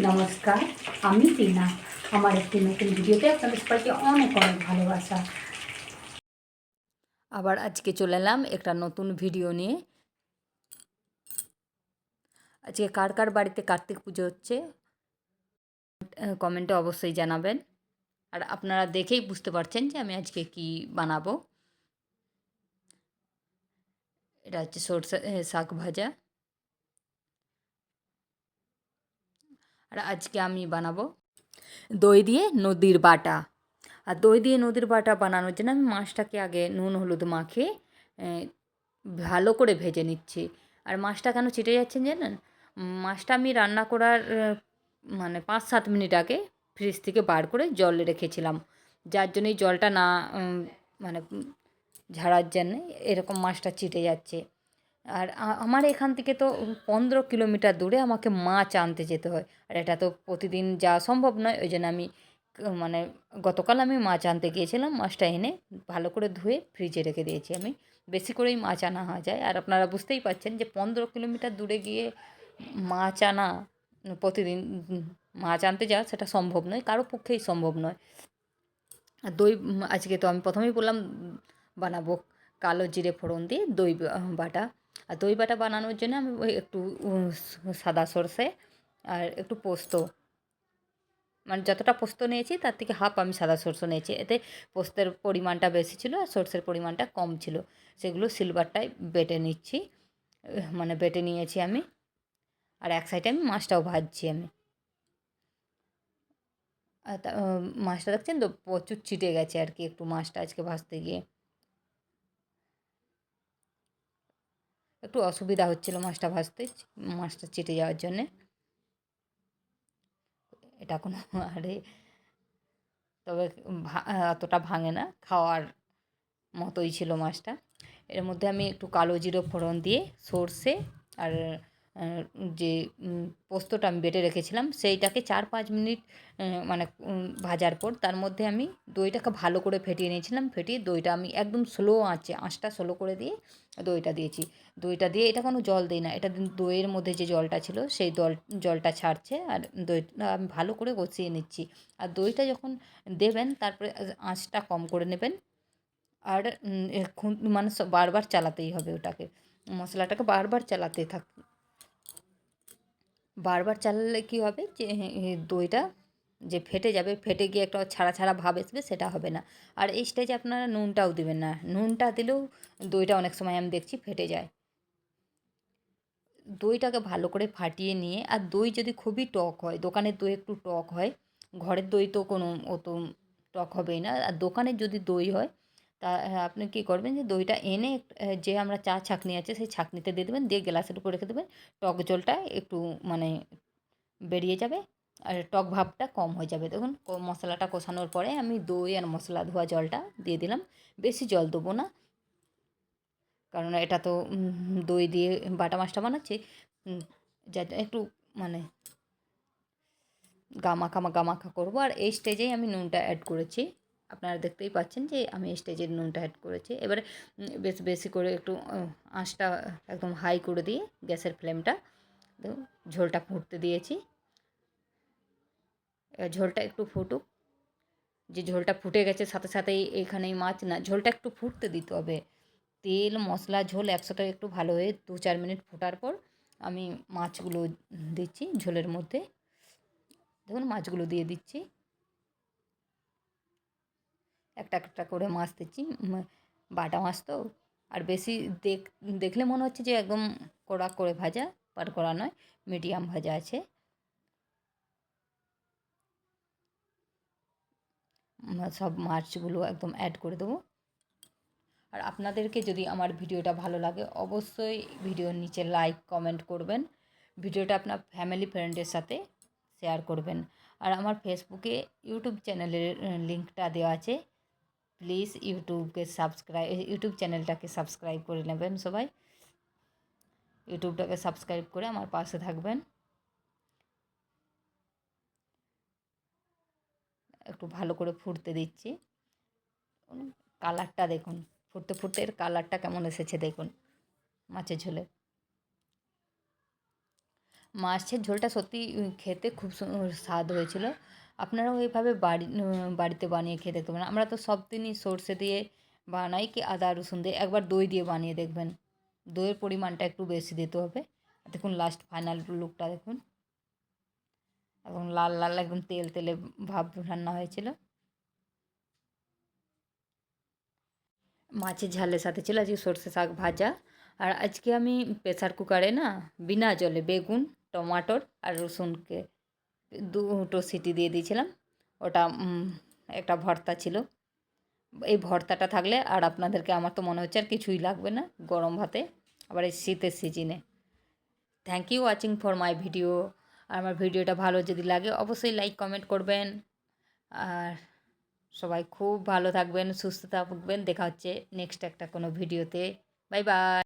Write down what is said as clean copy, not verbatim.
নমস্কার, আমি টিনা। আমার একটি নতুন ভিডিওতে আপনাদের সবাইকে অনেক অনেক ভালোবাসা। আবার আজকে চলে এলাম একটা নতুন ভিডিও নিয়ে। আজকে কার কার বাড়িতে কার্তিক পুজো হচ্ছে কমেন্টে অবশ্যই জানাবেন। আর আপনারা দেখেই বুঝতে পারছেন যে আমি আজকে কি বানাবো। এটা হচ্ছে সরষে শাক ভাজা। আর আজকে আমি বানাবো দই দিয়ে নদীর বাটা। আর দই দিয়ে নদীর বাটা বানানোর জন্য আমি মাছটাকে আগে নুন হলুদ মাখিয়ে ভালো করে ভেজে নিচ্ছি। আর মাছটা কেন চিটে যাচ্ছেন জানেন? মাছটা আমি রান্না করার মানে ৫-৭ মিনিট আগে ফ্রিজ থেকে বার করে জলে রেখেছিলাম, যার জন্য এই জলটা না মানে ঝাড়ার জন্যে এরকম মাছটা চিটে যাচ্ছে। আর আমার এখান থেকে তো ১৫ কিলোমিটার দূরে আমাকে মাছ আনতে যেতে হয়। আর এটা তো প্রতিদিন যাওয়া সম্ভব নয়, ওই জন্য আমি মানে গতকাল আমি মাছ আনতে গিয়েছিলাম। মাছটা এনে ভালো করে ধুয়ে ফ্রিজে রেখে দিয়েছি আমি। বেশি করেই মাছ আনা যায়। আর আপনারা বুঝতেই পারছেন যে ১৫ কিলোমিটার দূরে গিয়ে মাছ আনা প্রতিদিন মাছ আনতে যাওয়া সেটা সম্ভব নয়, কারো পক্ষেই সম্ভব নয়। আর দই আজকে তো আমি প্রথমেই বললাম বানাবো কালো জিরে ফোড়ন দিয়ে দই বাটা। আর দই বাটা বানানোর জন্য আমি ওই একটু সাদা সর্ষে আর একটু পোস্ত, মানে যতটা পোস্ত নিয়েছি তার থেকে হাফ আমি সাদা সরষে নিয়েছি। এতে পোস্তের পরিমাণটা বেশি ছিল আর সরষের পরিমাণটা কম ছিল। সেগুলো সিলবারটায় বেটে নিচ্ছি, মানে বেটে নিয়েছি আমি। আর এক সাইডে আমি মাছটাও ভাজছি আমি। আর মাছটা দেখছেন তো প্রচুর চিটে গেছে আর কি একটু মাছটা আজকে ভাজতে গিয়ে। একটু অসুবিধা হচ্ছিলো মাছটা ভাজতে, মাছটা চিটে যাওয়ার জন্যে। এটা কোনো আরে তবে অতটা ভাঙে না, খাওয়ার মতোই ছিল মাছটা। এর মধ্যে আমি একটু কালো জিরে ফোড়ন দিয়ে সর্ষে আর যে পোস্তটা আমি বেটে রেখেছিলাম সেইটাকে ৪-৫ মিনিট মানে ভাজার পর তার মধ্যে আমি দইটাকে ভালো করে ফেটিয়ে নিয়েছিলাম। ফেটিয়ে দইটা আমি একদম স্লো আঁচে, আঁচটা স্লো করে দিয়ে দইটা দিয়েছি। দইটা দিয়ে এটা কোনো জল দিই না, এটা দইয়ের মধ্যে যে জলটা ছিল সেই জলটা ছাড়ছে। আর দইটা আমি ভালো করে কষিয়ে নিচ্ছি। আর দইটা যখন দেবেন তারপরে আঁচটা কম করে নেবেন। আর মানে বারবার চালাতেই হবে ওটাকে, মশলাটাকে বারবার চালাতে বারবার চালালে কী হবে যে দইটা যে ফেটে যাবে, ফেটে গিয়ে একটা ছাড়া ছাড়া ভাব আসবে, সেটা হবে না। আর এই স্টেজে আপনারা নুনটাও দিবেন না, নুনটা দিলেও দইটা অনেক সময় আমি দেখছি ফেটে যায়। দইটাকে ভালো করে ফাটিয়ে নিয়ে, আর দই যদি খুবই টক হয়, দোকানের দই একটু টক হয়, ঘরের দই তো কোনো অত টক হবেই না। আর দোকানের যদি দই হয় তা আপনি কী করবেন যে দইটা এনে যে আমরা চা ছাঁকনি আছে সেই ছাঁকনিতে দিয়ে দেবেন, দিয়ে গ্লাসের উপর রেখে দেবেন। টক জলটা একটু মানে বেরিয়ে যাবে আর টক ভাবটা কম হয়ে যাবে। দেখুন মশলাটা কষানোর পরে আমি দই আর মশলা ধোয়া জলটা দিয়ে দিলাম। বেশি জল দেবো না, কারণ এটা তো দই দিয়ে বাটা মাছটা বানাচ্ছি, যাতে একটু মানে গামাখা করবো। আর এই স্টেজেই আমি নুনটা অ্যাড করেছি। আপনারা দেখতেই পাচ্ছেন যে আমি এই স্টেজে নুনটা অ্যাড করেছি। এবারে বেশি করে একটু আঁচটা একদম হাই করে দিয়ে গ্যাসের ফ্লেমটা ঝোলটা ফুটতে দিয়েছি। ঝোলটা একটু ফুটুক, যে ঝোলটা ফুটে গেছে সাথে সাথেই এখানেই মাছ না, ঝোলটা একটু ফুটতে দিতে হবে। তেল মশলা ঝোল একসাথে একটু ভালো হয়ে 2-4 মিনিট ফোটার পর আমি মাছগুলো দিচ্ছি ঝোলের মধ্যে। দেখুন মাছগুলো দিয়ে দিচ্ছি, একটা একটা করে মাছ দিচ্ছি। বাটা মাছ তো, আর বেশি দেখলে মনে হচ্ছে যে একদম কড়া করে ভাজা, বাট করা নয়, মিডিয়াম ভাজা আছে। সব মাছগুলো একদম অ্যাড করে দেবো। আর আপনাদেরকে যদি আমার ভিডিওটা ভালো লাগে অবশ্যই ভিডিওর নিচে লাইক কমেন্ট করবেন। ভিডিওটা আপনার ফ্যামিলি ফ্রেন্ডের সাথে শেয়ার করবেন। আর আমার ফেসবুকে ইউটিউব চ্যানেলের লিঙ্কটা দেওয়া আছে, প্লিজ ইউটিউব চ্যানেলটাকে সাবস্ক্রাইব করে নেবেন সবাই। ইউটিউবটাকে সাবস্ক্রাইব করে আমার পাশে থাকবেন। একটু ভালো করে ফুটতে দিচ্ছি। কালারটা দেখুন, ফুটতে ফুটতে এর কালারটা কেমন এসেছে দেখুন মাছের ঝোলে। মাছের ঝোলটা সত্যি খেতে খুব স্বাদ হয়েছিল। আপনারাও এইভাবে বাড়িতে বানিয়ে খেয়ে দেখতে পারেন। আমরা তো সব দিনই সর্ষে দিয়ে বানাই কি আদা রসুন দিয়ে, একবার দই দিয়ে বানিয়ে দেখবেন। দইয়ের পরিমাণটা একটু বেশি দিতে হবে। দেখুন লাস্ট ফাইনাল লুকটা দেখুন, এবং লাল লাল একদম তেল তেলে ভাব রান্না হয়েছিল। মাছের ঝালের সাথে ছিল আজকে সর্ষে শাক ভাজা। আর আজকে আমি প্রেসার কুকারে না বিনা জলে বেগুন, টমাটোর আর রসুনকে দুটো সিটি দিয়ে দিয়েছিলাম। ওটা একটা ভর্তা ছিল। এই ভর্তাটা থাকলে আর আপনাদেরকে, আমার তো মনে হচ্ছে আর কিছুই লাগবে না গরম ভাতে, আবার এই শীতের সিজনে। Thank you watching for my video. আর আমার ভিডিওটা ভালো যদি লাগে অবশ্যই লাইক কমেন্ট করবেন। আর সবাই খুব ভালো থাকবেন, সুস্থ থাকবেন। দেখা হচ্ছে নেক্সট একটা কোনো ভিডিওতে। Bye bye.